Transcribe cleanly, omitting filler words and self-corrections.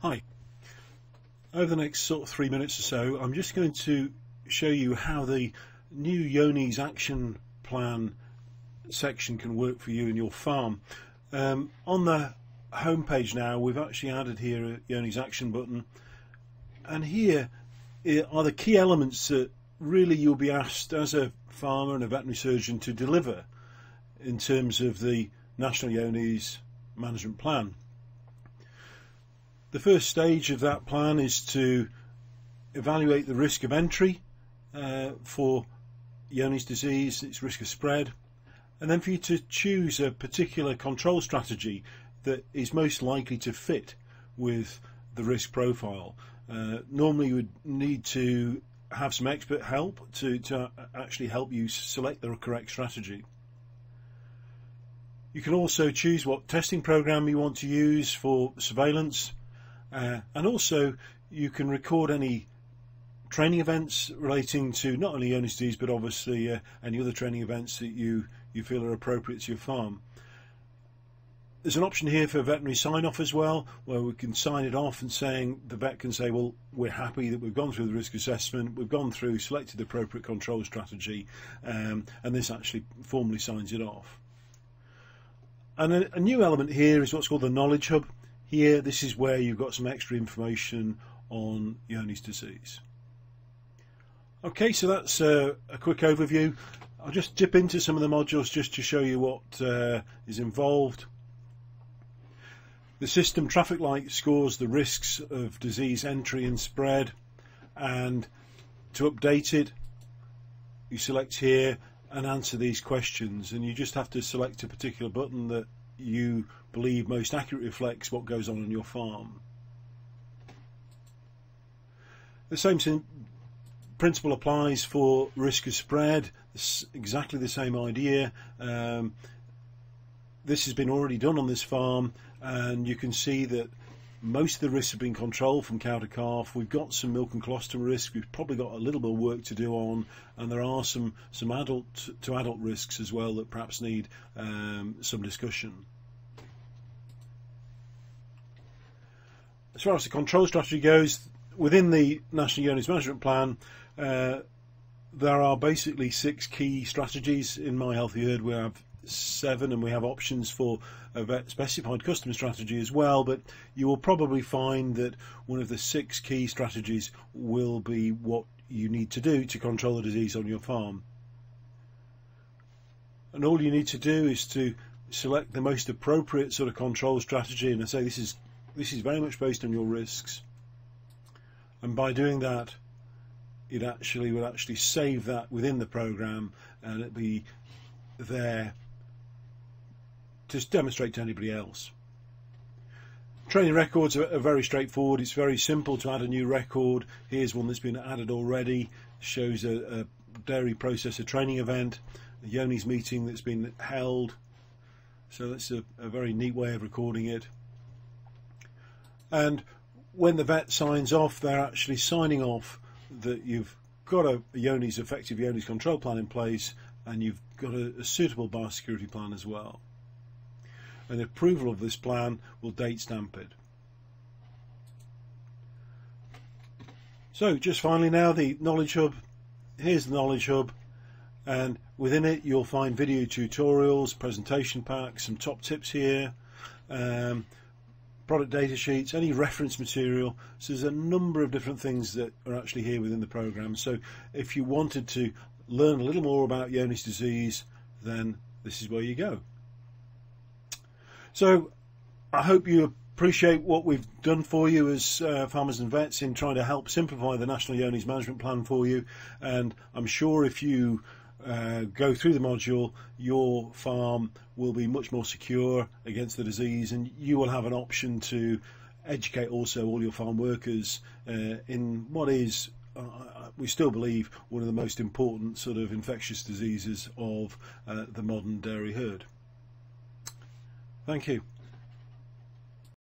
Hi. Over the next sort of 3 minutes or so, I'm just going to show you how the new Yoni's action plan section can work for you in your farm. On the home page now, we've actually added here a Yoni's action button, and here are the key elements that really you'll be asked as a farmer and a veterinary surgeon to deliver in terms of the National Yoni's management plan. The first stage of that plan is to evaluate the risk of entry for Yoni's disease, its risk of spread, and then for you to choose a particular control strategy that is most likely to fit with the risk profile. Normally you would need to have some expert help to actually help you select the correct strategy. You can also choose what testing program you want to use for surveillance. And also you can record any training events relating to not only Yoni's disease but obviously any other training events that you feel are appropriate to your farm. There's an option here for veterinary sign-off as well, where we can sign it off and saying the vet can say, well, we're happy that we've gone through the risk assessment, we've gone through, selected the appropriate control strategy, and this actually formally signs it off. And a new element here is what's called the Knowledge Hub. Here, this is where you've got some extra information on Yoni's disease. Okay, so that's a quick overview. I'll just dip into some of the modules just to show you what is involved. The system traffic light scores the risks of disease entry and spread, and to update it, you select here and answer these questions, and you just have to select a particular button that you believe most accurately reflects what goes on your farm. The same principle applies for risk of spread. It's exactly the same idea. This has been already done on this farm, and you can see that most of the risks have been controlled from cow to calf. We've got some milk and colostrum risks. We've probably got a little bit of work to do on, and there are some adult to adult risks as well that perhaps need some discussion. As far as the control strategy goes, within the National Yoni's Management Plan, there are basically 6 key strategies. In My Healthy Herd we have 7, and we have options for a vet specified custom strategy as well, but you will probably find that one of the 6 key strategies will be what you need to do to control the disease on your farm. And all you need to do is to select the most appropriate sort of control strategy, and I say this is very much based on your risks, and by doing that it will actually save that within the program, and it'll be there to demonstrate to anybody else. Training records are very straightforward. It's very simple to add a new record. Here's one that's been added already. Shows a dairy processor training event, a Yoni's meeting that's been held. So that's a very neat way of recording it. And when the vet signs off, they're actually signing off that you've got a effective Yoni's control plan in place, and you've got a suitable biosecurity plan as well. And the approval of this plan will date stamp it. So just finally now, the Knowledge Hub. Here's the Knowledge Hub, and within it you'll find video tutorials, presentation packs, some top tips here, product data sheets, any reference material. So there's a number of different things that are actually here within the program. So if you wanted to learn a little more about Yoni's disease, then this is where you go. So I hope you appreciate what we've done for you as farmers and vets in trying to help simplify the National Yoni's Management Plan for you, and I'm sure if you go through the module, your farm will be much more secure against the disease, and you will have an option to educate also all your farm workers in what is, we still believe, one of the most important sort of infectious diseases of the modern dairy herd. Thank you.